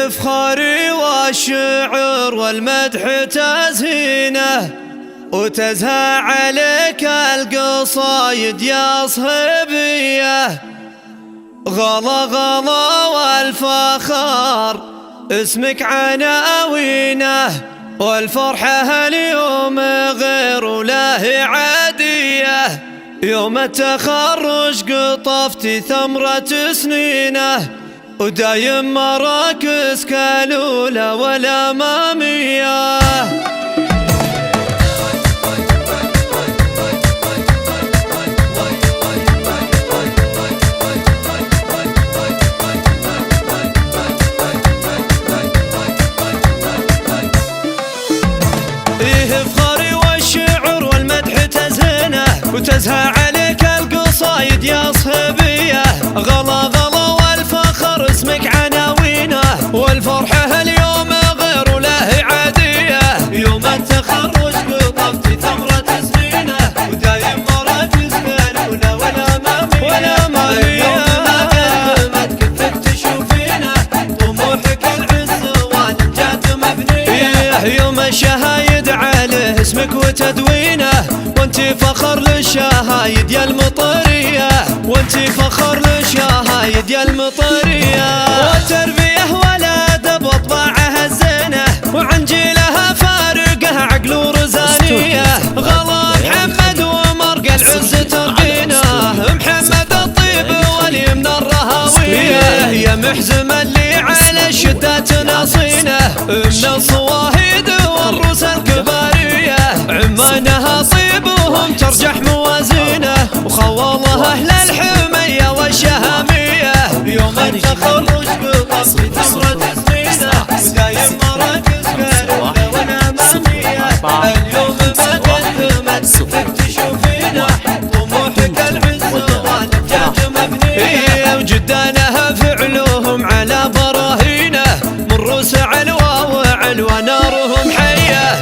فخاري والشعر والمدح تزهينه، وتزهى عليك القصايد يا صهيبيه. غلا غلا والفخار اسمك عناوينه، والفرحة اليوم غير له عادية. يوم التخرج قطفتي ثمرة سنينه، ودايم مراكز كالأولى والأمامية. فخاري والشعر والمدح تزهينه، وتزهى عليك القصايد يا صهيبيه. غلا غلا والفخر اسمك عناوينه، والفرحه اليوم غير له عاديه. يوم التخرج قطفتي ثمرة سنينه، ودايم مراكز كالأولى والأمامية. قدمت كفك تشوفينه، طموحك العز والنجاة مبنيه. يوم الشهايد عليه اسمك وتدوينه، وانتي فخر للشهايد يا المطريه. وانتي فخر للشهايد يا المطريه. والتربيه والادب واطباعها الزينه، وعن جيلها فارقه عقل ورزانيه. غلا محمد ومرقى العز ترقينه، محمد الطيب واليمن الرهاويه. يا محزم اللي على الشدات ناصينه، من الصواهيد والروس الكباريه. عمانها طيبهم ترجح موازينه، وخواله اهل الحميه والشهاميه. يوم التخرج قطفتي ثمرة سنينه، ودايم مراكز كالأولى والأمامية. اليوم ما قدمت كفك تشوفينه، طموحك العز والنجاة مبنيه. وجدانها فعلوهم على براهينه، من روس علوى وعلوى نارهم حيه.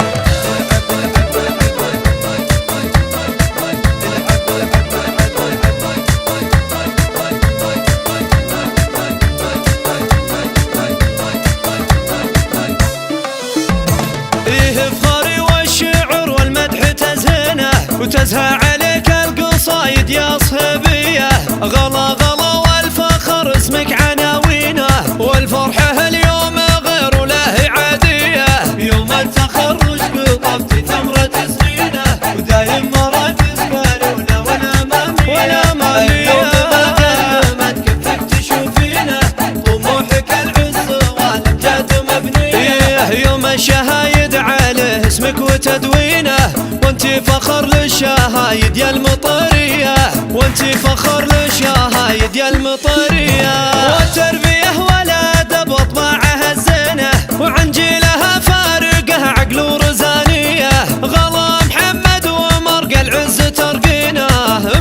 فخاري والشعر والمدح تزهينه، وتزهى عليك القصايد يا صهيبيه. غلا غلا والفخر اسمك عناوينه، والفرحه اليوم غير له عاديه. يوم التخرج قطفتي ثمرة سنينه، ودايم مراكز كالأولى والأمامية. قدمت كفك تشوفينه، طموحك العز والنجاة مبنيه. يوم الشهايد عليه اسمك وتدوينه، وانتي فخر للشهايد يا المطريه. وانتي فخر للشهايد يا المطريه. والتربيه والادب واطباعها الزينه، وعن جيلها فارقه عقل ورزانيه. غلا محمد ومرقى العز ترقينه،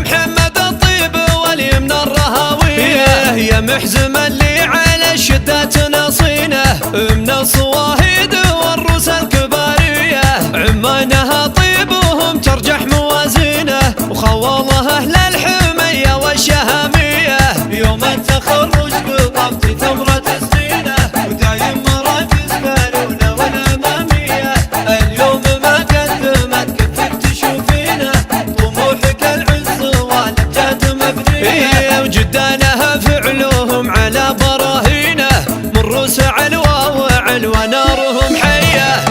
محمد الطيب واليمن الرهاويه. يا محزم اللي على الشدات ناصينه، من الصواهيد والروس الكباريه. عمانها طيبهم ترجح موازينه، وخواله اهل الحميه والشهاميه. يوم التخرج قطفتي ثمرة سنينه، ودايم مراكز كالأولى والأمامية. اليوم ما قدمت كفك تشوفينه، طموحك العز والنجاة مبنيه. وجدانها فعلوهم على براهينه، من روس علوى وعلوى نارهم حيه.